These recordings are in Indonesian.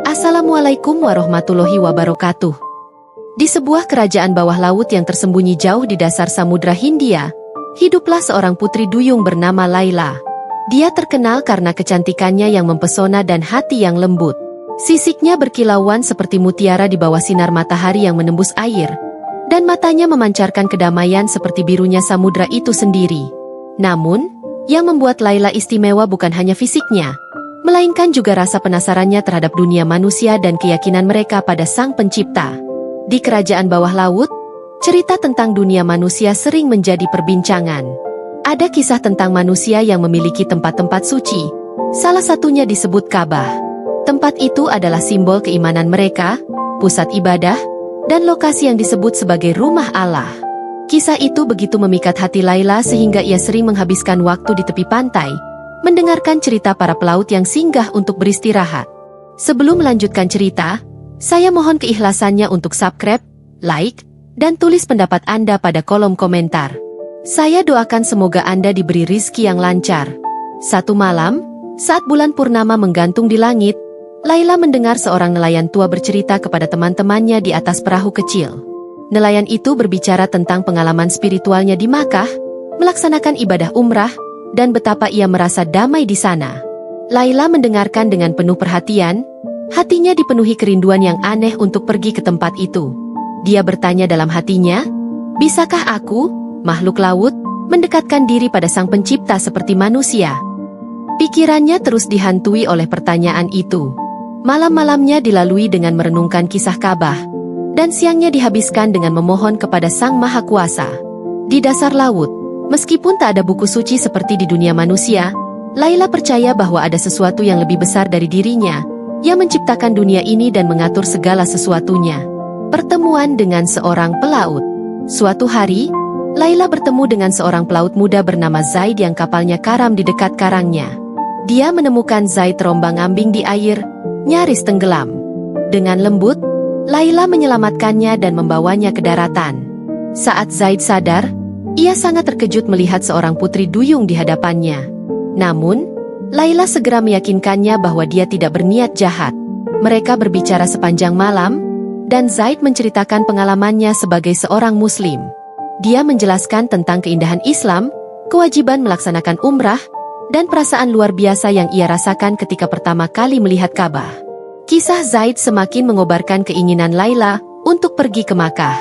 Assalamualaikum warahmatullahi wabarakatuh. Di sebuah kerajaan bawah laut yang tersembunyi jauh di dasar Samudra Hindia, hiduplah seorang putri duyung bernama Laila. Dia terkenal karena kecantikannya yang mempesona dan hati yang lembut. Sisiknya berkilauan seperti mutiara di bawah sinar matahari yang menembus air, dan matanya memancarkan kedamaian seperti birunya samudra itu sendiri. Namun, yang membuat Laila istimewa bukan hanya fisiknya, melainkan juga rasa penasarannya terhadap dunia manusia dan keyakinan mereka pada Sang Pencipta. Di kerajaan bawah laut, cerita tentang dunia manusia sering menjadi perbincangan. Ada kisah tentang manusia yang memiliki tempat-tempat suci, salah satunya disebut Ka'bah. Tempat itu adalah simbol keimanan mereka, pusat ibadah, dan lokasi yang disebut sebagai rumah Allah. Kisah itu begitu memikat hati Laila sehingga ia sering menghabiskan waktu di tepi pantai, mendengarkan cerita para pelaut yang singgah untuk beristirahat. Sebelum melanjutkan cerita, saya mohon keikhlasannya untuk subscribe, like, dan tulis pendapat Anda pada kolom komentar. Saya doakan semoga Anda diberi rizki yang lancar. Satu malam, saat bulan purnama menggantung di langit, Laila mendengar seorang nelayan tua bercerita kepada teman-temannya di atas perahu kecil. Nelayan itu berbicara tentang pengalaman spiritualnya di Makkah, melaksanakan ibadah umrah, dan betapa ia merasa damai di sana. Laila mendengarkan dengan penuh perhatian, hatinya dipenuhi kerinduan yang aneh untuk pergi ke tempat itu. Dia bertanya dalam hatinya, bisakah aku, makhluk laut, mendekatkan diri pada Sang Pencipta seperti manusia? Pikirannya terus dihantui oleh pertanyaan itu. Malam-malamnya dilalui dengan merenungkan kisah Ka'bah, dan siangnya dihabiskan dengan memohon kepada Sang Maha Kuasa. Di dasar laut, meskipun tak ada buku suci seperti di dunia manusia, Laila percaya bahwa ada sesuatu yang lebih besar dari dirinya, yang menciptakan dunia ini dan mengatur segala sesuatunya. Pertemuan dengan seorang pelaut. Suatu hari, Laila bertemu dengan seorang pelaut muda bernama Zaid yang kapalnya karam di dekat karangnya. Dia menemukan Zaid terombang-ambing di air, nyaris tenggelam. Dengan lembut, Laila menyelamatkannya dan membawanya ke daratan. Saat Zaid sadar, ia sangat terkejut melihat seorang putri duyung di hadapannya. Namun, Laila segera meyakinkannya bahwa dia tidak berniat jahat. Mereka berbicara sepanjang malam, dan Zaid menceritakan pengalamannya sebagai seorang Muslim. Dia menjelaskan tentang keindahan Islam, kewajiban melaksanakan umrah, dan perasaan luar biasa yang ia rasakan ketika pertama kali melihat Ka'bah. Kisah Zaid semakin mengobarkan keinginan Laila untuk pergi ke Makkah.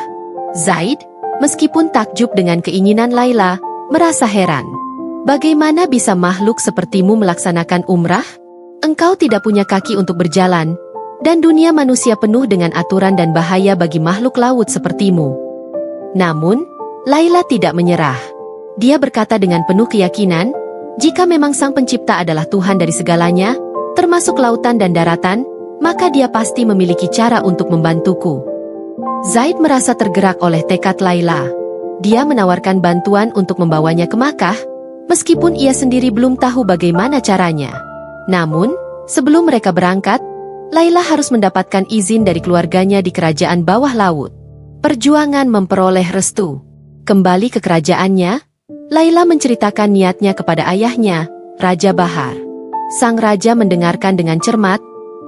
Zaid, meskipun takjub dengan keinginan Laila, merasa heran. Bagaimana bisa makhluk sepertimu melaksanakan umrah? Engkau tidak punya kaki untuk berjalan, dan dunia manusia penuh dengan aturan dan bahaya bagi makhluk laut sepertimu. Namun, Laila tidak menyerah. Dia berkata dengan penuh keyakinan, jika memang Sang Pencipta adalah Tuhan dari segalanya, termasuk lautan dan daratan, maka dia pasti memiliki cara untuk membantuku. Zaid merasa tergerak oleh tekad Laila. Dia menawarkan bantuan untuk membawanya ke Makkah, meskipun ia sendiri belum tahu bagaimana caranya. Namun, sebelum mereka berangkat, Laila harus mendapatkan izin dari keluarganya di kerajaan bawah laut. Perjuangan memperoleh restu. Kembali ke kerajaannya, Laila menceritakan niatnya kepada ayahnya, Raja Bahar. Sang raja mendengarkan dengan cermat,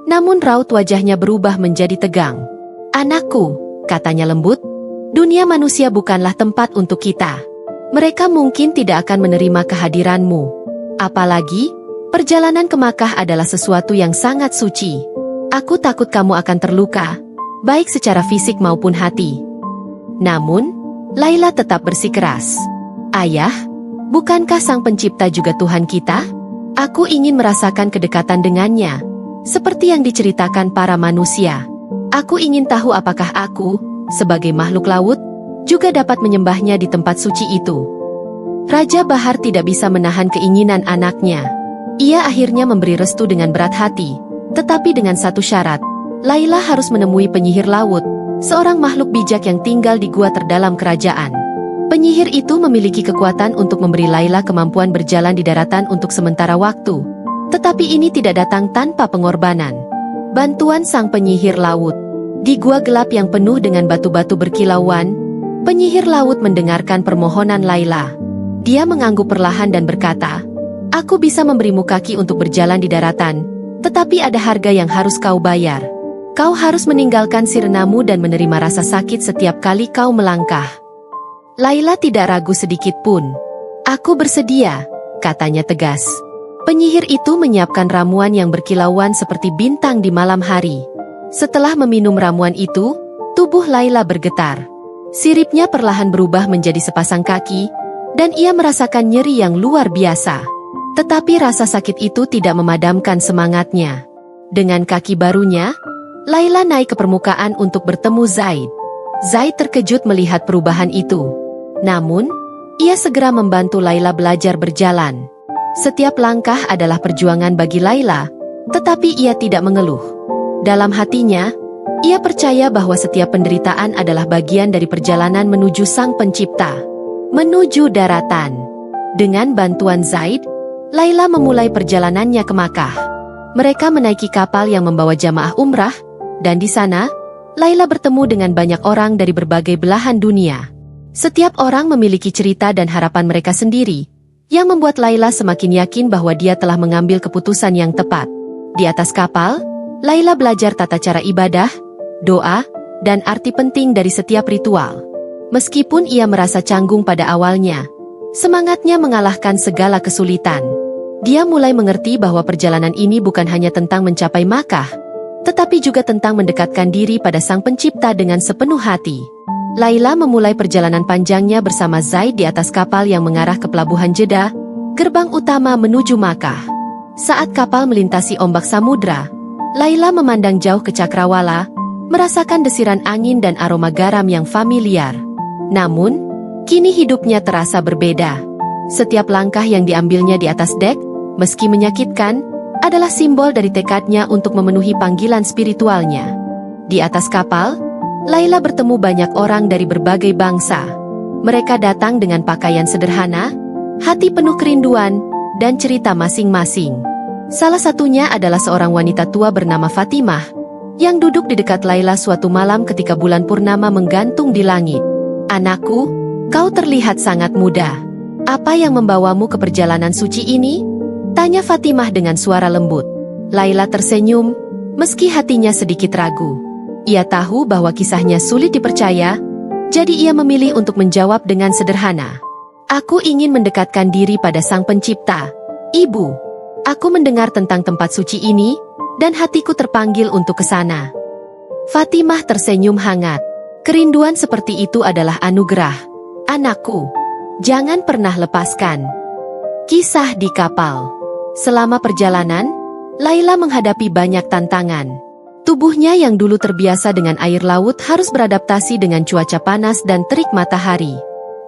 namun raut wajahnya berubah menjadi tegang. "Anakku," katanya lembut, "dunia manusia bukanlah tempat untuk kita. Mereka mungkin tidak akan menerima kehadiranmu. Apalagi, perjalanan ke Makkah adalah sesuatu yang sangat suci. Aku takut kamu akan terluka, baik secara fisik maupun hati." Namun, Laila tetap bersikeras. "Ayah, bukankah Sang Pencipta juga Tuhan kita? Aku ingin merasakan kedekatan dengannya, seperti yang diceritakan para manusia. Aku ingin tahu apakah aku, sebagai makhluk laut, juga dapat menyembahnya di tempat suci itu." Raja Bahar tidak bisa menahan keinginan anaknya. Ia akhirnya memberi restu dengan berat hati, tetapi dengan satu syarat, Laila harus menemui penyihir laut, seorang makhluk bijak yang tinggal di gua terdalam kerajaan. Penyihir itu memiliki kekuatan untuk memberi Laila kemampuan berjalan di daratan untuk sementara waktu, tetapi ini tidak datang tanpa pengorbanan. Bantuan sang penyihir laut. Di gua gelap yang penuh dengan batu-batu berkilauan, penyihir laut mendengarkan permohonan Laila. Dia mengangguk perlahan dan berkata, "Aku bisa memberimu kaki untuk berjalan di daratan, tetapi ada harga yang harus kau bayar." Kau harus meninggalkan sirenamu dan menerima rasa sakit setiap kali kau melangkah. Laila tidak ragu sedikit pun. Aku bersedia, katanya tegas. Penyihir itu menyiapkan ramuan yang berkilauan seperti bintang di malam hari. Setelah meminum ramuan itu, tubuh Laila bergetar. Siripnya perlahan berubah menjadi sepasang kaki, dan ia merasakan nyeri yang luar biasa. Tetapi rasa sakit itu tidak memadamkan semangatnya. Dengan kaki barunya, Laila naik ke permukaan untuk bertemu Zaid. Zaid terkejut melihat perubahan itu. Namun, ia segera membantu Laila belajar berjalan. Setiap langkah adalah perjuangan bagi Laila, tetapi ia tidak mengeluh. Dalam hatinya, ia percaya bahwa setiap penderitaan adalah bagian dari perjalanan menuju Sang Pencipta. Menuju daratan. Dengan bantuan Zaid, Laila memulai perjalanannya ke Makkah. Mereka menaiki kapal yang membawa jamaah umrah, dan di sana, Laila bertemu dengan banyak orang dari berbagai belahan dunia. Setiap orang memiliki cerita dan harapan mereka sendiri, yang membuat Laila semakin yakin bahwa dia telah mengambil keputusan yang tepat. Di atas kapal, Laila belajar tata cara ibadah, doa, dan arti penting dari setiap ritual. Meskipun ia merasa canggung pada awalnya, semangatnya mengalahkan segala kesulitan. Dia mulai mengerti bahwa perjalanan ini bukan hanya tentang mencapai Makkah, tetapi juga tentang mendekatkan diri pada Sang Pencipta dengan sepenuh hati. Laila memulai perjalanan panjangnya bersama Zaid di atas kapal yang mengarah ke pelabuhan Jeddah, gerbang utama menuju Makkah. Saat kapal melintasi ombak samudra, Laila memandang jauh ke cakrawala, merasakan desiran angin dan aroma garam yang familiar. Namun, kini hidupnya terasa berbeda. Setiap langkah yang diambilnya di atas dek, meski menyakitkan, adalah simbol dari tekadnya untuk memenuhi panggilan spiritualnya. Di atas kapal, Laila bertemu banyak orang dari berbagai bangsa. Mereka datang dengan pakaian sederhana, hati penuh kerinduan, dan cerita masing-masing. Salah satunya adalah seorang wanita tua bernama Fatimah, yang duduk di dekat Laila suatu malam ketika bulan purnama menggantung di langit. Anakku, kau terlihat sangat muda. Apa yang membawamu ke perjalanan suci ini? Tanya Fatimah dengan suara lembut. Laila tersenyum, meski hatinya sedikit ragu. Ia tahu bahwa kisahnya sulit dipercaya, jadi ia memilih untuk menjawab dengan sederhana. Aku ingin mendekatkan diri pada Sang Pencipta. Ibu, aku mendengar tentang tempat suci ini, dan hatiku terpanggil untuk ke sana. Fatimah tersenyum hangat. Kerinduan seperti itu adalah anugerah. Anakku, jangan pernah lepaskan. Kisah di kapal. Selama perjalanan, Laila menghadapi banyak tantangan. Tubuhnya yang dulu terbiasa dengan air laut harus beradaptasi dengan cuaca panas dan terik matahari.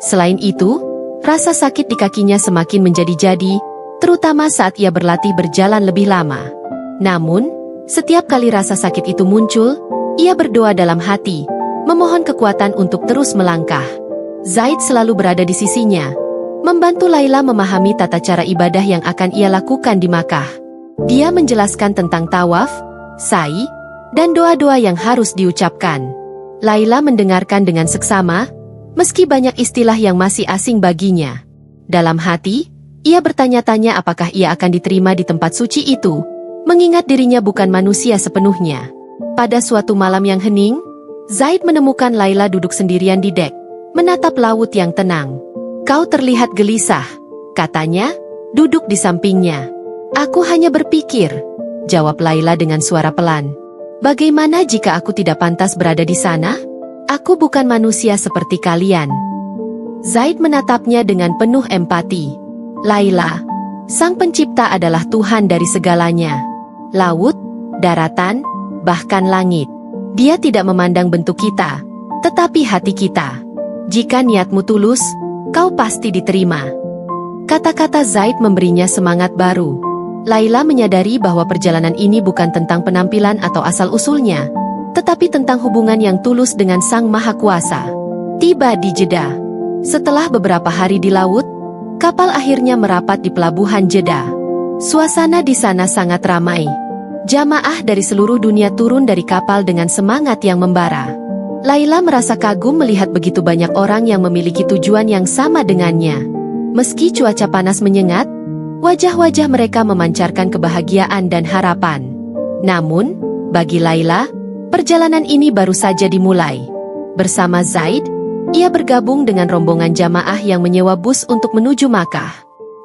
Selain itu, rasa sakit di kakinya semakin menjadi-jadi, terutama saat ia berlatih berjalan lebih lama. Namun, setiap kali rasa sakit itu muncul, ia berdoa dalam hati, memohon kekuatan untuk terus melangkah. Zaid selalu berada di sisinya, membantu Laila memahami tata cara ibadah yang akan ia lakukan di Makkah. Dia menjelaskan tentang tawaf, sa'i, dan doa-doa yang harus diucapkan. Laila mendengarkan dengan seksama, meski banyak istilah yang masih asing baginya. Dalam hati, ia bertanya-tanya apakah ia akan diterima di tempat suci itu, mengingat dirinya bukan manusia sepenuhnya. Pada suatu malam yang hening, Zaid menemukan Laila duduk sendirian di dek, menatap laut yang tenang. Kau terlihat gelisah, katanya, duduk di sampingnya. Aku hanya berpikir, jawab Laila dengan suara pelan. Bagaimana jika aku tidak pantas berada di sana? Aku bukan manusia seperti kalian. Zaid menatapnya dengan penuh empati. Laila, Sang Pencipta adalah Tuhan dari segalanya. Laut, daratan, bahkan langit. Dia tidak memandang bentuk kita, tetapi hati kita. Jika niatmu tulus, kau pasti diterima. Kata-kata Zaid memberinya semangat baru. Laila menyadari bahwa perjalanan ini bukan tentang penampilan atau asal-usulnya, tetapi tentang hubungan yang tulus dengan Sang Maha Kuasa. Tiba di Jeddah. Setelah beberapa hari di laut, kapal akhirnya merapat di pelabuhan Jeddah. Suasana di sana sangat ramai. Jamaah dari seluruh dunia turun dari kapal dengan semangat yang membara. Laila merasa kagum melihat begitu banyak orang yang memiliki tujuan yang sama dengannya. Meski cuaca panas menyengat, wajah-wajah mereka memancarkan kebahagiaan dan harapan. Namun, bagi Laila, Perjalanan ini baru saja dimulai. Bersama Zaid, ia bergabung dengan rombongan jamaah yang menyewa bus untuk menuju Makkah.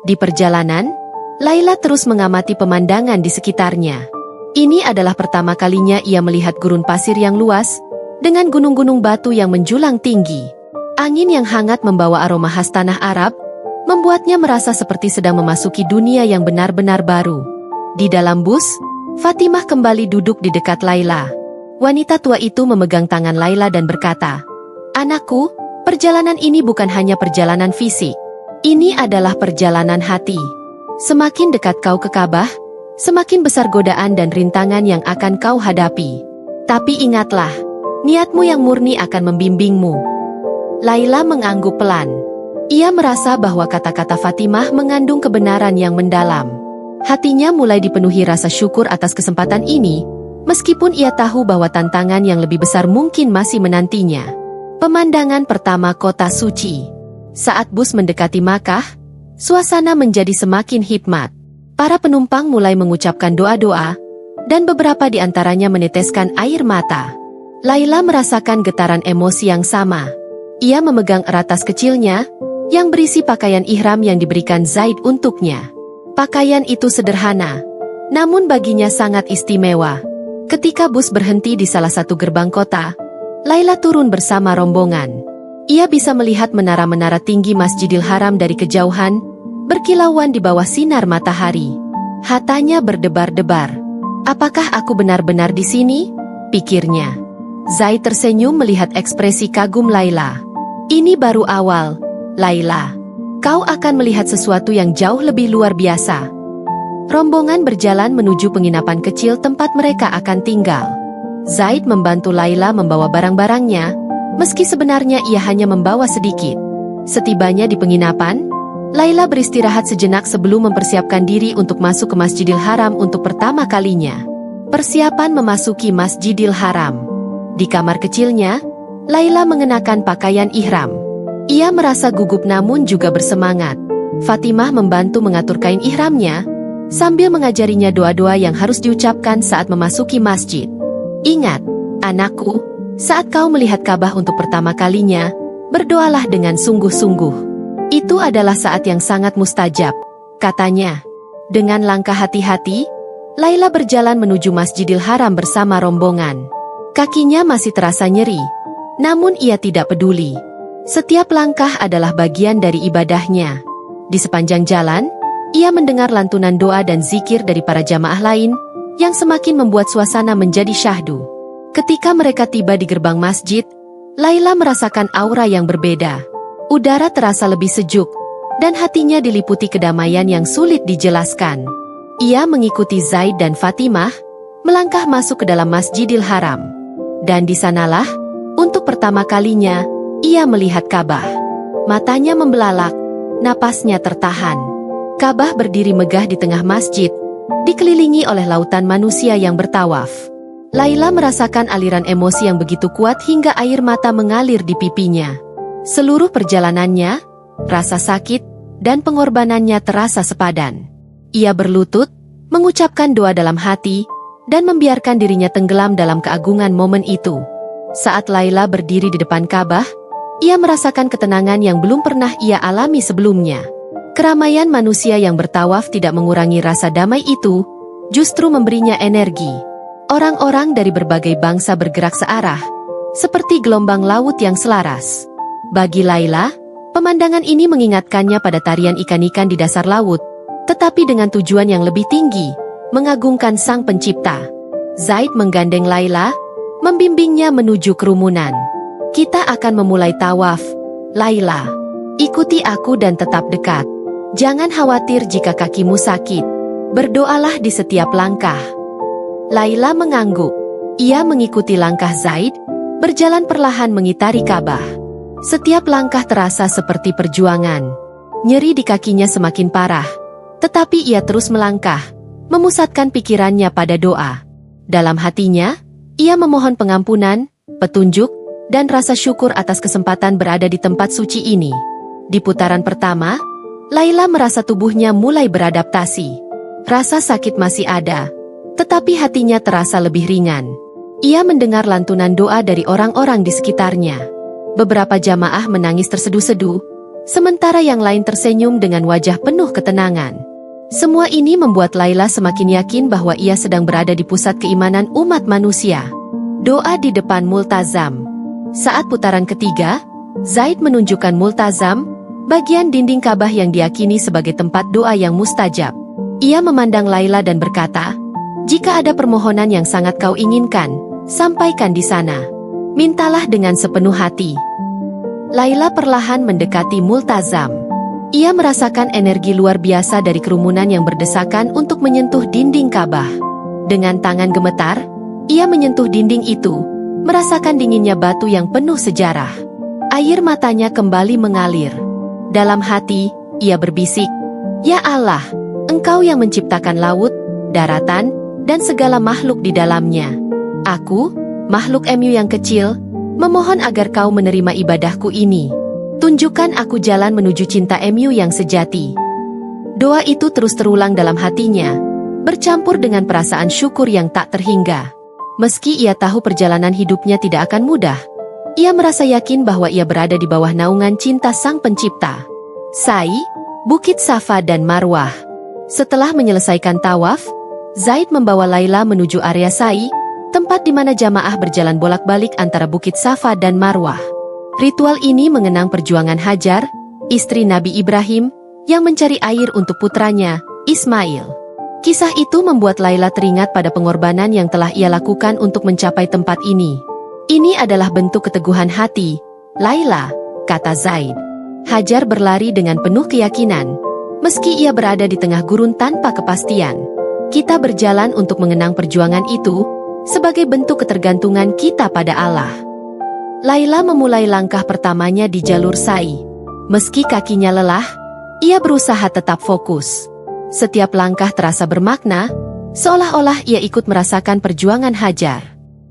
Di perjalanan, Laila terus mengamati pemandangan di sekitarnya. Ini adalah pertama kalinya ia melihat gurun pasir yang luas, dengan gunung-gunung batu yang menjulang tinggi. Angin yang hangat membawa aroma khas tanah Arab, membuatnya merasa seperti sedang memasuki dunia yang benar-benar baru. Di dalam bus, Fatimah kembali duduk di dekat Laila. Wanita tua itu memegang tangan Laila dan berkata, "Anakku, perjalanan ini bukan hanya perjalanan fisik. Ini adalah perjalanan hati. Semakin dekat kau ke Ka'bah, semakin besar godaan dan rintangan yang akan kau hadapi. Tapi ingatlah, niatmu yang murni akan membimbingmu." Laila mengangguk pelan. Ia merasa bahwa kata-kata Fatimah mengandung kebenaran yang mendalam. Hatinya mulai dipenuhi rasa syukur atas kesempatan ini, meskipun ia tahu bahwa tantangan yang lebih besar mungkin masih menantinya. Pemandangan pertama kota suci. Saat bus mendekati Makkah, suasana menjadi semakin hikmat. Para penumpang mulai mengucapkan doa-doa, dan beberapa di antaranya meneteskan air mata. Laila merasakan getaran emosi yang sama. Ia memegang erat tas kecilnya, yang berisi pakaian ihram yang diberikan Zaid untuknya. Pakaian itu sederhana, namun baginya sangat istimewa. Ketika bus berhenti di salah satu gerbang kota, Laila turun bersama rombongan. Ia bisa melihat menara-menara tinggi Masjidil Haram dari kejauhan, berkilauan di bawah sinar matahari. Hatanya berdebar-debar. "Apakah aku benar-benar di sini?" pikirnya. Zaid tersenyum melihat ekspresi kagum Laila. "Ini baru awal, Laila. Kau akan melihat sesuatu yang jauh lebih luar biasa." Rombongan berjalan menuju penginapan kecil tempat mereka akan tinggal. Zaid membantu Laila membawa barang-barangnya, meski sebenarnya ia hanya membawa sedikit. Setibanya di penginapan, Laila beristirahat sejenak sebelum mempersiapkan diri untuk masuk ke Masjidil Haram untuk pertama kalinya. Persiapan memasuki Masjidil Haram. Di kamar kecilnya, Laila mengenakan pakaian ihram. Ia merasa gugup namun juga bersemangat. Fatimah membantu mengatur kain ihramnya, sambil mengajarinya doa-doa yang harus diucapkan saat memasuki masjid. "Ingat, anakku, saat kau melihat Ka'bah untuk pertama kalinya, berdoalah dengan sungguh-sungguh. Itu adalah saat yang sangat mustajab," katanya. Dengan langkah hati-hati, Laila berjalan menuju Masjidil Haram bersama rombongan. Kakinya masih terasa nyeri, namun ia tidak peduli. Setiap langkah adalah bagian dari ibadahnya. Di sepanjang jalan, ia mendengar lantunan doa dan zikir dari para jamaah lain, yang semakin membuat suasana menjadi syahdu. Ketika mereka tiba di gerbang masjid, Laila merasakan aura yang berbeda. Udara terasa lebih sejuk, dan hatinya diliputi kedamaian yang sulit dijelaskan. Ia mengikuti Zaid dan Fatimah, melangkah masuk ke dalam Masjidil Haram. Dan di sanalah, untuk pertama kalinya, ia melihat Ka'bah. Matanya membelalak, napasnya tertahan. Ka'bah berdiri megah di tengah masjid, dikelilingi oleh lautan manusia yang bertawaf. Laila merasakan aliran emosi yang begitu kuat hingga air mata mengalir di pipinya. Seluruh perjalanannya, rasa sakit, dan pengorbanannya terasa sepadan. Ia berlutut, mengucapkan doa dalam hati, dan membiarkan dirinya tenggelam dalam keagungan momen itu. Saat Laila berdiri di depan Ka'bah, ia merasakan ketenangan yang belum pernah ia alami sebelumnya. Keramaian manusia yang bertawaf tidak mengurangi rasa damai itu, justru memberinya energi. Orang-orang dari berbagai bangsa bergerak searah, seperti gelombang laut yang selaras. Bagi Laila, pemandangan ini mengingatkannya pada tarian ikan-ikan di dasar laut, tetapi dengan tujuan yang lebih tinggi, mengagungkan Sang Pencipta. Zaid menggandeng Laila, membimbingnya menuju kerumunan. "Kita akan memulai tawaf, Laila. Ikuti aku dan tetap dekat. Jangan khawatir jika kakimu sakit. Berdoalah di setiap langkah." Laila mengangguk. Ia mengikuti langkah Zaid, berjalan perlahan mengitari Ka'bah. Setiap langkah terasa seperti perjuangan. Nyeri di kakinya semakin parah, tetapi ia terus melangkah, memusatkan pikirannya pada doa. Dalam hatinya, ia memohon pengampunan, petunjuk, dan rasa syukur atas kesempatan berada di tempat suci ini. Di putaran pertama, Laila merasa tubuhnya mulai beradaptasi. Rasa sakit masih ada, tetapi hatinya terasa lebih ringan. Ia mendengar lantunan doa dari orang-orang di sekitarnya. Beberapa jamaah menangis terseduh-seduh, sementara yang lain tersenyum dengan wajah penuh ketenangan. Semua ini membuat Laila semakin yakin bahwa ia sedang berada di pusat keimanan umat manusia. Doa di depan multazam. Saat putaran ketiga, Zaid menunjukkan multazam, bagian dinding Ka'bah yang diyakini sebagai tempat doa yang mustajab. Ia memandang Laila dan berkata, "Jika ada permohonan yang sangat kau inginkan, sampaikan di sana. Mintalah dengan sepenuh hati." Laila perlahan mendekati multazam. Ia merasakan energi luar biasa dari kerumunan yang berdesakan untuk menyentuh dinding Ka'bah. Dengan tangan gemetar, ia menyentuh dinding itu, merasakan dinginnya batu yang penuh sejarah. Air matanya kembali mengalir. Dalam hati, ia berbisik, "Ya Allah, Engkau yang menciptakan laut, daratan, dan segala makhluk di dalamnya. Aku, makhluk MU yang kecil, memohon agar Kau menerima ibadahku ini. Tunjukkan aku jalan menuju cinta MU yang sejati." Doa itu terus terulang dalam hatinya, bercampur dengan perasaan syukur yang tak terhingga. Meski ia tahu perjalanan hidupnya tidak akan mudah, ia merasa yakin bahwa ia berada di bawah naungan cinta Sang Pencipta. Sa'i, Bukit Safa dan Marwah. Setelah menyelesaikan tawaf, Zaid membawa Laila menuju area Sa'i, tempat di mana jamaah berjalan bolak-balik antara Bukit Safa dan Marwah. Ritual ini mengenang perjuangan Hajar, istri Nabi Ibrahim, yang mencari air untuk putranya, Ismail. Kisah itu membuat Laila teringat pada pengorbanan yang telah ia lakukan untuk mencapai tempat ini. "Ini adalah bentuk keteguhan hati, Laila," kata Zaid. Hajar berlari dengan penuh keyakinan, meski ia berada di tengah gurun tanpa kepastian. "Kita berjalan untuk mengenang perjuangan itu, sebagai bentuk ketergantungan kita pada Allah." Laila memulai langkah pertamanya di jalur Sa'i. Meski kakinya lelah, ia berusaha tetap fokus. Setiap langkah terasa bermakna, seolah-olah ia ikut merasakan perjuangan Hajar.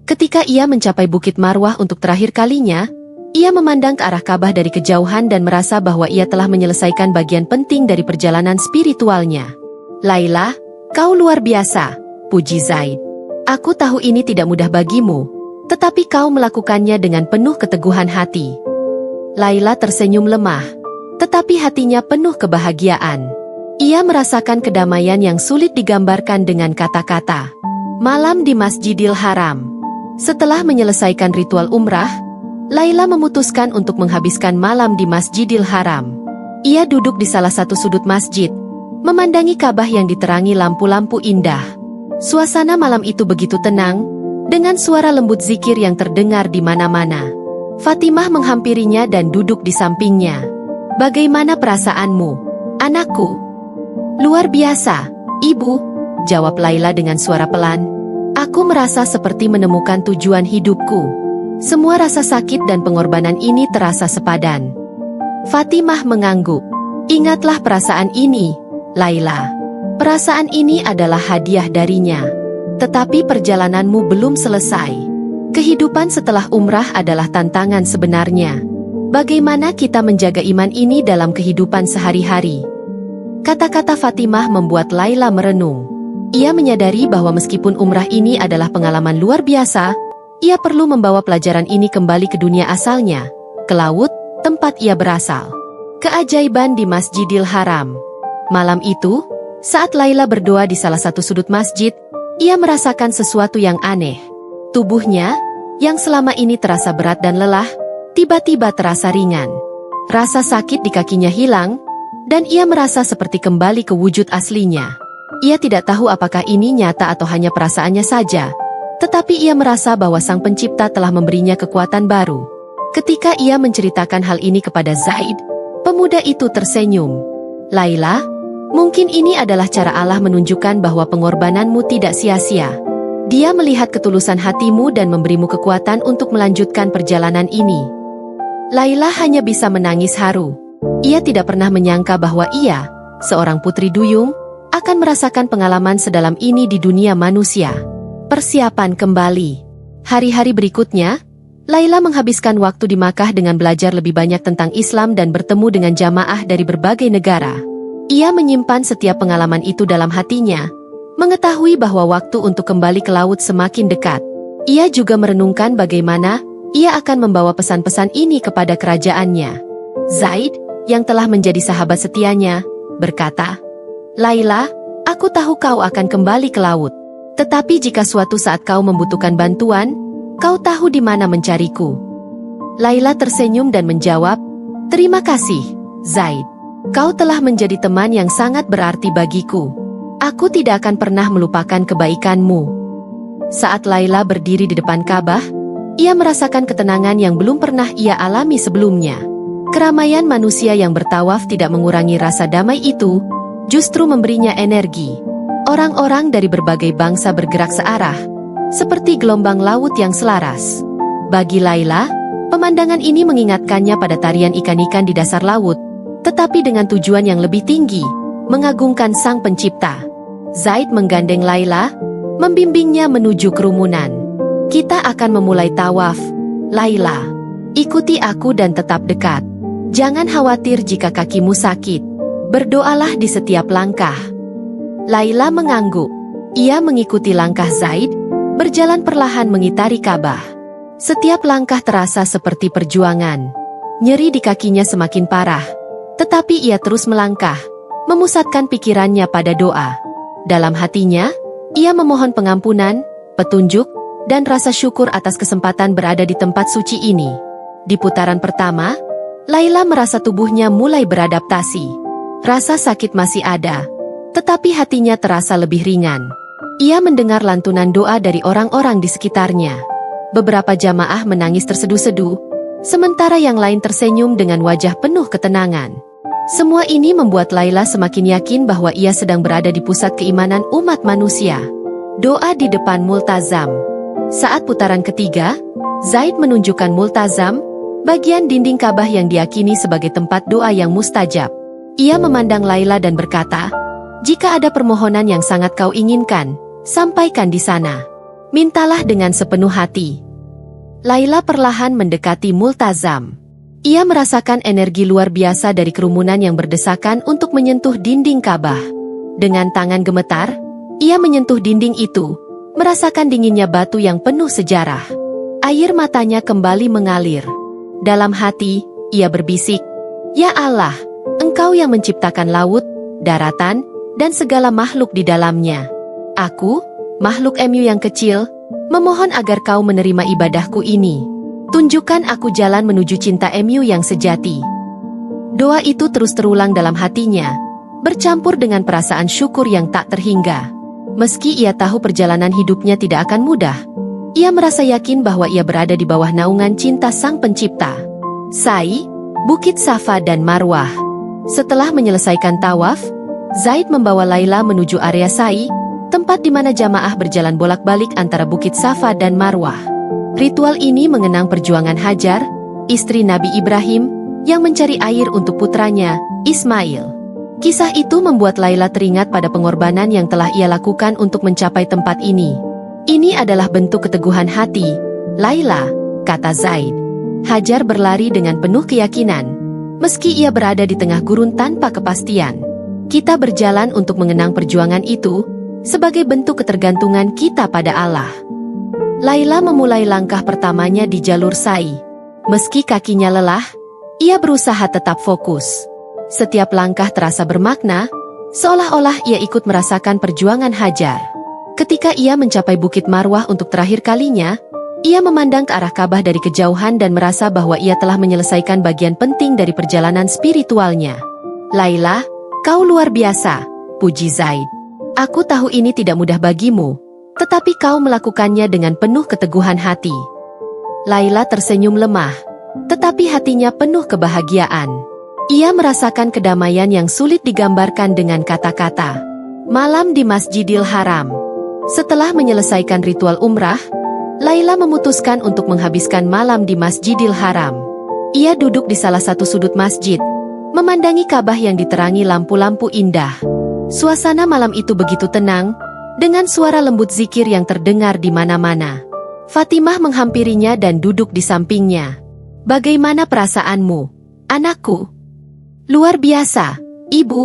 Ketika ia mencapai Bukit Marwah untuk terakhir kalinya, ia memandang ke arah Ka'bah dari kejauhan dan merasa bahwa ia telah menyelesaikan bagian penting dari perjalanan spiritualnya. "Laila, kau luar biasa," puji Zaid. "Aku tahu ini tidak mudah bagimu, tetapi kau melakukannya dengan penuh keteguhan hati." Laila tersenyum lemah, tetapi hatinya penuh kebahagiaan. Ia merasakan kedamaian yang sulit digambarkan dengan kata-kata. Malam di Masjidil Haram. Setelah menyelesaikan ritual umrah, Laila memutuskan untuk menghabiskan malam di Masjidil Haram. Ia duduk di salah satu sudut masjid, memandangi Ka'bah yang diterangi lampu-lampu indah. Suasana malam itu begitu tenang, dengan suara lembut zikir yang terdengar di mana-mana. Fatimah menghampirinya dan duduk di sampingnya. "Bagaimana perasaanmu, anakku?" "Luar biasa, Ibu," jawab Laila dengan suara pelan. "Aku merasa seperti menemukan tujuan hidupku. Semua rasa sakit dan pengorbanan ini terasa sepadan." Fatimah mengangguk. "Ingatlah perasaan ini, Laila. Perasaan ini adalah hadiah darinya. Tetapi perjalananmu belum selesai. Kehidupan setelah umrah adalah tantangan sebenarnya. Bagaimana kita menjaga iman ini dalam kehidupan sehari-hari?" Kata-kata Fatimah membuat Laila merenung. Ia menyadari bahwa meskipun umrah ini adalah pengalaman luar biasa, ia perlu membawa pelajaran ini kembali ke dunia asalnya, ke laut, tempat ia berasal. Keajaiban di Masjidil Haram. Malam itu, saat Laila berdoa di salah satu sudut masjid, ia merasakan sesuatu yang aneh. Tubuhnya, yang selama ini terasa berat dan lelah, tiba-tiba terasa ringan. Rasa sakit di kakinya hilang, dan ia merasa seperti kembali ke wujud aslinya. Ia tidak tahu apakah ini nyata atau hanya perasaannya saja, tetapi ia merasa bahwa Sang Pencipta telah memberinya kekuatan baru. Ketika ia menceritakan hal ini kepada Zaid, pemuda itu tersenyum. "Laila, mungkin ini adalah cara Allah menunjukkan bahwa pengorbananmu tidak sia-sia. Dia melihat ketulusan hatimu dan memberimu kekuatan untuk melanjutkan perjalanan ini." Laila hanya bisa menangis haru. Ia tidak pernah menyangka bahwa ia, seorang putri duyung, akan merasakan pengalaman sedalam ini di dunia manusia. Persiapan kembali. Hari-hari berikutnya, Laila menghabiskan waktu di Makkah dengan belajar lebih banyak tentang Islam dan bertemu dengan jamaah dari berbagai negara. Ia menyimpan setiap pengalaman itu dalam hatinya, mengetahui bahwa waktu untuk kembali ke laut semakin dekat. Ia juga merenungkan bagaimana ia akan membawa pesan-pesan ini kepada kerajaannya. Zaid, yang telah menjadi sahabat setianya, berkata, "Laila, aku tahu kau akan kembali ke laut. Tetapi jika suatu saat kau membutuhkan bantuan, kau tahu di mana mencariku." Laila tersenyum dan menjawab, "Terima kasih, Zaid. Kau telah menjadi teman yang sangat berarti bagiku. Aku tidak akan pernah melupakan kebaikanmu." Saat Laila berdiri di depan Ka'bah, ia merasakan ketenangan yang belum pernah ia alami sebelumnya. Keramaian manusia yang bertawaf tidak mengurangi rasa damai itu, justru memberinya energi. Orang-orang dari berbagai bangsa bergerak searah, seperti gelombang laut yang selaras. Bagi Laila, pemandangan ini mengingatkannya pada tarian ikan-ikan di dasar laut, tetapi dengan tujuan yang lebih tinggi, mengagungkan Sang Pencipta. Zaid menggandeng Laila, membimbingnya menuju kerumunan. "Kita akan memulai tawaf, Laila. Ikuti aku dan tetap dekat. Jangan khawatir jika kakimu sakit. Berdoalah di setiap langkah." Laila mengangguk. Ia mengikuti langkah Zaid, berjalan perlahan mengitari Ka'bah. Setiap langkah terasa seperti perjuangan. Nyeri di kakinya semakin parah, tetapi ia terus melangkah, memusatkan pikirannya pada doa. Dalam hatinya, ia memohon pengampunan, petunjuk, dan rasa syukur atas kesempatan berada di tempat suci ini. Di putaran pertama, Laila merasa tubuhnya mulai beradaptasi. Rasa sakit masih ada, tetapi hatinya terasa lebih ringan. Ia mendengar lantunan doa dari orang-orang di sekitarnya. Beberapa jamaah menangis terseduh-seduh, sementara yang lain tersenyum dengan wajah penuh ketenangan. Semua ini membuat Laila semakin yakin bahwa ia sedang berada di pusat keimanan umat manusia. Doa di depan multazam. Saat putaran ketiga, Zaid menunjukkan multazam, bagian dinding Ka'bah yang diyakini sebagai tempat doa yang mustajab. Ia memandang Laila dan berkata, "Jika ada permohonan yang sangat kau inginkan, sampaikan di sana. Mintalah dengan sepenuh hati." Laila perlahan mendekati multazam. Ia merasakan energi luar biasa dari kerumunan yang berdesakan untuk menyentuh dinding Ka'bah. Dengan tangan gemetar, ia menyentuh dinding itu, merasakan dinginnya batu yang penuh sejarah. Air matanya kembali mengalir. Dalam hati, ia berbisik, "Ya Allah, Engkau yang menciptakan laut, daratan, dan segala makhluk di dalamnya. Aku, makhluk MU yang kecil, memohon agar Kau menerima ibadahku ini. Tunjukkan aku jalan menuju cinta MU yang sejati." Doa itu terus terulang dalam hatinya, bercampur dengan perasaan syukur yang tak terhingga. Meski ia tahu perjalanan hidupnya tidak akan mudah, ia merasa yakin bahwa ia berada di bawah naungan cinta Sang Pencipta. Sa'i, Bukit Safa dan Marwah. Setelah menyelesaikan tawaf, Zaid membawa Laila menuju area Sa'i, tempat di mana jamaah berjalan bolak-balik antara Bukit Safa dan Marwah. Ritual ini mengenang perjuangan Hajar, istri Nabi Ibrahim, yang mencari air untuk putranya, Ismail. Kisah itu membuat Laila teringat pada pengorbanan yang telah ia lakukan untuk mencapai tempat ini. "Ini adalah bentuk keteguhan hati, Laila," kata Zaid. Hajar berlari dengan penuh keyakinan, meski ia berada di tengah gurun tanpa kepastian. "Kita berjalan untuk mengenang perjuangan itu, sebagai bentuk ketergantungan kita pada Allah." Laila memulai langkah pertamanya di jalur Sa'i. Meski kakinya lelah, ia berusaha tetap fokus. Setiap langkah terasa bermakna, seolah-olah ia ikut merasakan perjuangan Hajar. Ketika ia mencapai Bukit Marwah untuk terakhir kalinya, ia memandang ke arah Ka'bah dari kejauhan dan merasa bahwa ia telah menyelesaikan bagian penting dari perjalanan spiritualnya. "Laila, kau luar biasa," puji Zaid. "Aku tahu ini tidak mudah bagimu, tetapi kau melakukannya dengan penuh keteguhan hati." Laila tersenyum lemah, tetapi hatinya penuh kebahagiaan. Ia merasakan kedamaian yang sulit digambarkan dengan kata-kata. Malam di Masjidil Haram. Setelah menyelesaikan ritual umrah, Laila memutuskan untuk menghabiskan malam di Masjidil Haram. Ia duduk di salah satu sudut masjid, memandangi Ka'bah yang diterangi lampu-lampu indah. Suasana malam itu begitu tenang, dengan suara lembut zikir yang terdengar di mana-mana. Fatimah menghampirinya dan duduk di sampingnya. "Bagaimana perasaanmu, anakku?" "Luar biasa, Ibu,"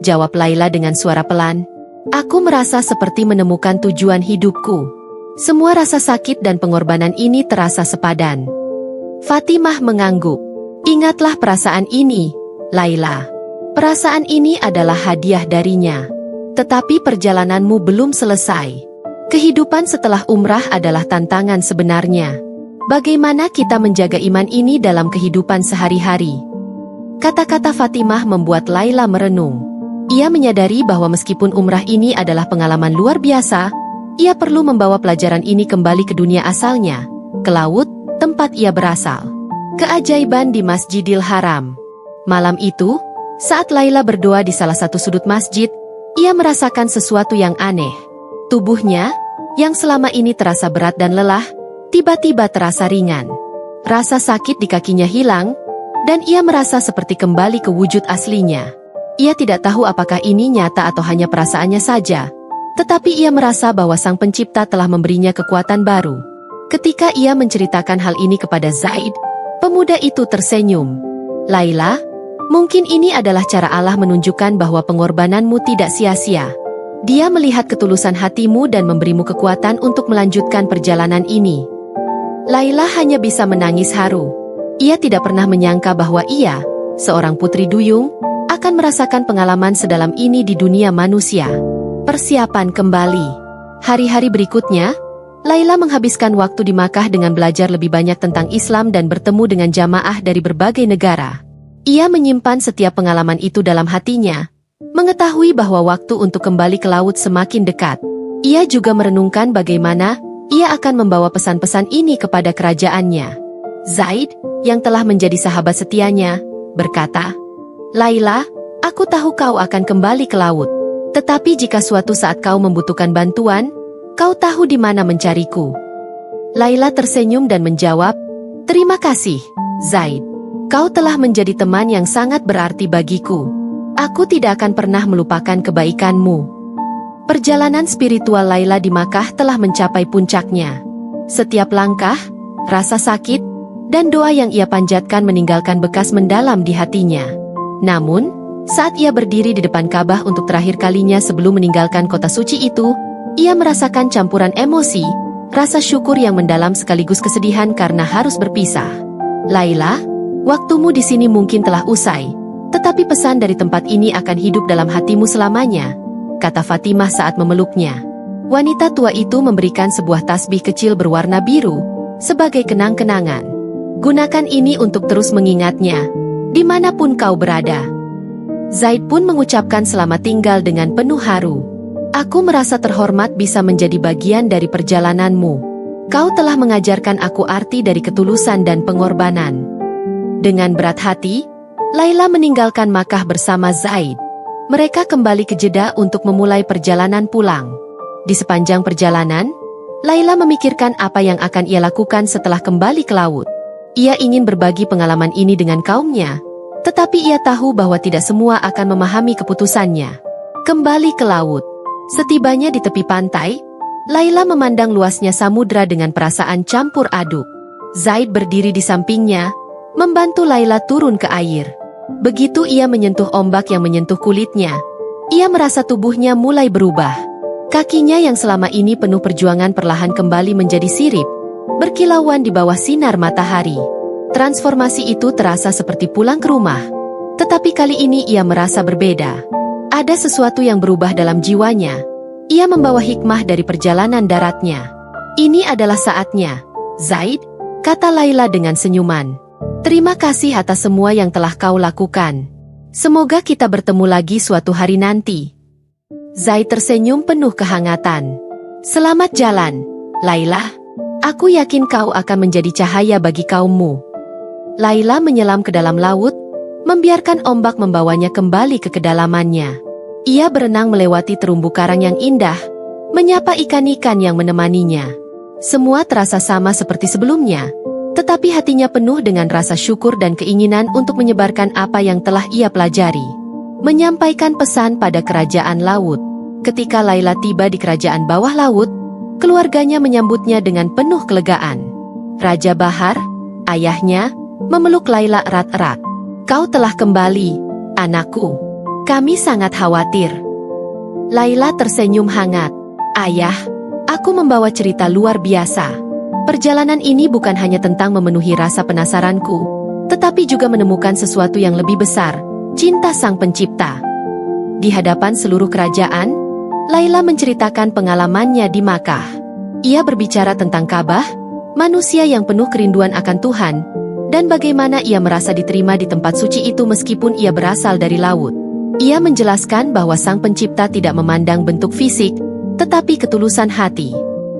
jawab Laila dengan suara pelan. "Aku merasa seperti menemukan tujuan hidupku." Semua rasa sakit dan pengorbanan ini terasa sepadan. Fatimah mengangguk. Ingatlah perasaan ini, Laila. Perasaan ini adalah hadiah darinya. Tetapi perjalananmu belum selesai. Kehidupan setelah umrah adalah tantangan sebenarnya. Bagaimana kita menjaga iman ini dalam kehidupan sehari-hari? Kata-kata Fatimah membuat Laila merenung. Ia menyadari bahwa meskipun umrah ini adalah pengalaman luar biasa, ia perlu membawa pelajaran ini kembali ke dunia asalnya, ke laut, tempat ia berasal. Keajaiban di Masjidil Haram. Malam itu, saat Laila berdoa di salah satu sudut masjid, ia merasakan sesuatu yang aneh. Tubuhnya, yang selama ini terasa berat dan lelah, tiba-tiba terasa ringan. Rasa sakit di kakinya hilang, dan ia merasa seperti kembali ke wujud aslinya. Ia tidak tahu apakah ini nyata atau hanya perasaannya saja, tetapi ia merasa bahwa Sang Pencipta telah memberinya kekuatan baru. Ketika ia menceritakan hal ini kepada Zaid, pemuda itu tersenyum. Laila, mungkin ini adalah cara Allah menunjukkan bahwa pengorbananmu tidak sia-sia. Dia melihat ketulusan hatimu dan memberimu kekuatan untuk melanjutkan perjalanan ini. Laila hanya bisa menangis haru. Ia tidak pernah menyangka bahwa ia, seorang putri duyung, akan merasakan pengalaman sedalam ini di dunia manusia. Persiapan kembali. Hari-hari berikutnya, Laila menghabiskan waktu di Makkah dengan belajar lebih banyak tentang Islam dan bertemu dengan jamaah dari berbagai negara. Ia menyimpan setiap pengalaman itu dalam hatinya, mengetahui bahwa waktu untuk kembali ke laut semakin dekat. Ia juga merenungkan bagaimana ia akan membawa pesan-pesan ini kepada kerajaannya. Zaid, yang telah menjadi sahabat setianya, berkata, Laila, aku tahu kau akan kembali ke laut. Tetapi jika suatu saat kau membutuhkan bantuan, kau tahu di mana mencariku. Laila tersenyum dan menjawab, terima kasih, Zaid. Kau telah menjadi teman yang sangat berarti bagiku. Aku tidak akan pernah melupakan kebaikanmu. Perjalanan spiritual Laila di Makkah telah mencapai puncaknya. Setiap langkah, rasa sakit, dan doa yang ia panjatkan meninggalkan bekas mendalam di hatinya. Namun, saat ia berdiri di depan Ka'bah untuk terakhir kalinya sebelum meninggalkan kota suci itu, ia merasakan campuran emosi, rasa syukur yang mendalam sekaligus kesedihan karena harus berpisah. Laila, waktumu di sini mungkin telah usai, tetapi pesan dari tempat ini akan hidup dalam hatimu selamanya, kata Fatimah saat memeluknya. Wanita tua itu memberikan sebuah tasbih kecil berwarna biru, sebagai kenang-kenangan. Gunakan ini untuk terus mengingatnya, dimanapun kau berada. Zaid pun mengucapkan selamat tinggal dengan penuh haru. Aku merasa terhormat bisa menjadi bagian dari perjalananmu. Kau telah mengajarkan aku arti dari ketulusan dan pengorbanan. Dengan berat hati, Laila meninggalkan Makkah bersama Zaid. Mereka kembali ke Jeddah untuk memulai perjalanan pulang. Di sepanjang perjalanan, Laila memikirkan apa yang akan ia lakukan setelah kembali ke laut. Ia ingin berbagi pengalaman ini dengan kaumnya, tetapi ia tahu bahwa tidak semua akan memahami keputusannya. Kembali ke laut. Setibanya di tepi pantai, Laila memandang luasnya samudra dengan perasaan campur aduk. Zaid berdiri di sampingnya, membantu Laila turun ke air. Begitu ia menyentuh ombak yang menyentuh kulitnya, ia merasa tubuhnya mulai berubah. Kakinya yang selama ini penuh perjuangan perlahan kembali menjadi sirip, berkilauan di bawah sinar matahari. Transformasi itu terasa seperti pulang ke rumah. Tetapi kali ini ia merasa berbeda. Ada sesuatu yang berubah dalam jiwanya. Ia membawa hikmah dari perjalanan daratnya. Ini adalah saatnya, Zaid, kata Laila dengan senyuman. Terima kasih atas semua yang telah kau lakukan. Semoga kita bertemu lagi suatu hari nanti. Zaid tersenyum penuh kehangatan. Selamat jalan, Laila. Aku yakin kau akan menjadi cahaya bagi kaummu. Laila menyelam ke dalam laut, membiarkan ombak membawanya kembali ke kedalamannya. Ia berenang melewati terumbu karang yang indah, menyapa ikan-ikan yang menemaninya. Semua terasa sama seperti sebelumnya. Tetapi hatinya penuh dengan rasa syukur dan keinginan untuk menyebarkan apa yang telah ia pelajari. Menyampaikan pesan pada kerajaan laut. Ketika Laila tiba di kerajaan bawah laut, keluarganya menyambutnya dengan penuh kelegaan. Raja Bahar, ayahnya, memeluk Laila erat-erat. Kau telah kembali, anakku. Kami sangat khawatir. Laila tersenyum hangat. Ayah, Aku membawa cerita luar biasa. Perjalanan ini bukan hanya tentang memenuhi rasa penasaranku, tetapi juga menemukan sesuatu yang lebih besar, cinta Sang Pencipta. Di hadapan seluruh kerajaan, Laila menceritakan pengalamannya di Makkah. Ia berbicara tentang Ka'bah, manusia yang penuh kerinduan akan Tuhan, dan bagaimana ia merasa diterima di tempat suci itu meskipun ia berasal dari laut. Ia menjelaskan bahwa Sang Pencipta tidak memandang bentuk fisik, tetapi ketulusan hati.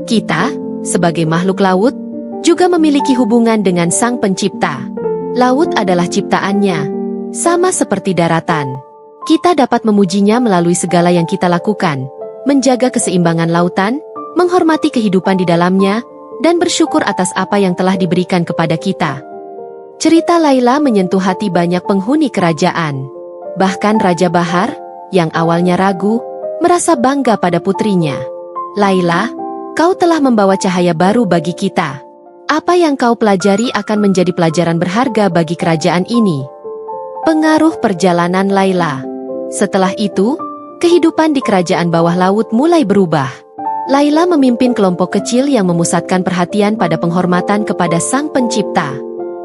Kita, sebagai makhluk laut, juga memiliki hubungan dengan Sang Pencipta. Laut adalah ciptaannya, sama seperti daratan. Kita dapat memujinya melalui segala yang kita lakukan, menjaga keseimbangan lautan, menghormati kehidupan di dalamnya, dan bersyukur atas apa yang telah diberikan kepada kita. Cerita Laila menyentuh hati banyak penghuni kerajaan. Bahkan Raja Bahar, yang awalnya ragu, merasa bangga pada putrinya. Laila, kau telah membawa cahaya baru bagi kita. Apa yang kau pelajari akan menjadi pelajaran berharga bagi kerajaan ini. Pengaruh perjalanan Laila. Setelah itu, kehidupan di kerajaan bawah laut mulai berubah. Laila memimpin kelompok kecil yang memusatkan perhatian pada penghormatan kepada Sang Pencipta.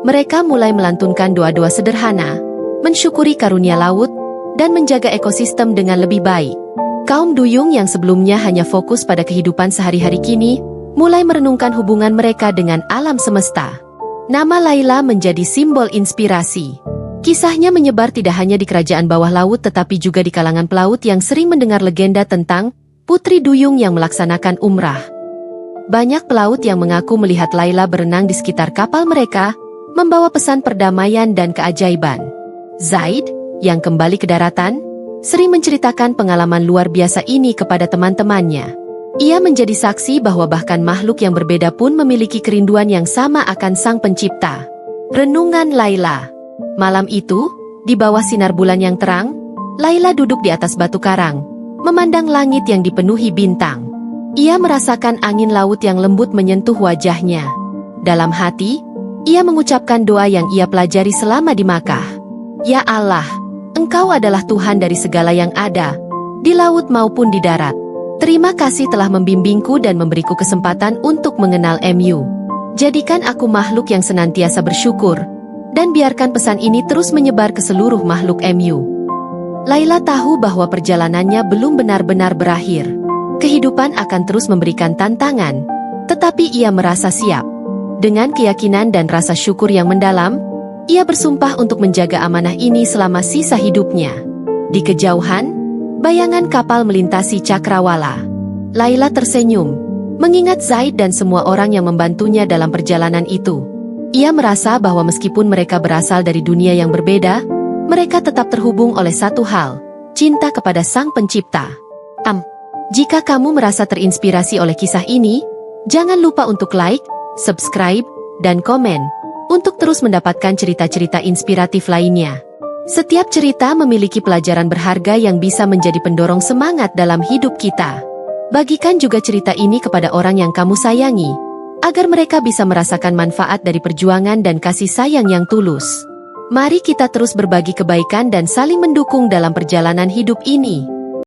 Mereka mulai melantunkan doa-doa sederhana, mensyukuri karunia laut, dan menjaga ekosistem dengan lebih baik. Kaum duyung yang sebelumnya hanya fokus pada kehidupan sehari-hari kini, mulai merenungkan hubungan mereka dengan alam semesta. Nama Laila menjadi simbol inspirasi. Kisahnya menyebar tidak hanya di kerajaan bawah laut tetapi juga di kalangan pelaut yang sering mendengar legenda tentang putri duyung yang melaksanakan umrah. Banyak pelaut yang mengaku melihat Laila berenang di sekitar kapal mereka, membawa pesan perdamaian dan keajaiban. Zaid, yang kembali ke daratan, sering menceritakan pengalaman luar biasa ini kepada teman-temannya. Ia menjadi saksi bahwa bahkan makhluk yang berbeda pun memiliki kerinduan yang sama akan Sang Pencipta. Renungan Laila. Malam itu, di bawah sinar bulan yang terang, Laila duduk di atas batu karang, memandang langit yang dipenuhi bintang. Ia merasakan angin laut yang lembut menyentuh wajahnya. Dalam hati, ia mengucapkan doa yang ia pelajari selama di Makkah. Ya Allah, Engkau adalah Tuhan dari segala yang ada, di laut maupun di darat. Terima kasih telah membimbingku dan memberiku kesempatan untuk mengenal MU. Jadikan aku makhluk yang senantiasa bersyukur, dan biarkan pesan ini terus menyebar ke seluruh makhluk MU. Laila tahu bahwa perjalanannya belum benar-benar berakhir. Kehidupan akan terus memberikan tantangan, tetapi ia merasa siap. Dengan keyakinan dan rasa syukur yang mendalam, ia bersumpah untuk menjaga amanah ini selama sisa hidupnya. Di kejauhan, bayangan kapal melintasi cakrawala. Laila tersenyum, mengingat Zaid dan semua orang yang membantunya dalam perjalanan itu. Ia merasa bahwa meskipun mereka berasal dari dunia yang berbeda, mereka tetap terhubung oleh satu hal, cinta kepada Sang Pencipta. Jika kamu merasa terinspirasi oleh kisah ini, jangan lupa untuk like, subscribe, dan komen, untuk terus mendapatkan cerita-cerita inspiratif lainnya. Setiap cerita memiliki pelajaran berharga yang bisa menjadi pendorong semangat dalam hidup kita. Bagikan juga cerita ini kepada orang yang kamu sayangi, agar mereka bisa merasakan manfaat dari perjuangan dan kasih sayang yang tulus. Mari kita terus berbagi kebaikan dan saling mendukung dalam perjalanan hidup ini.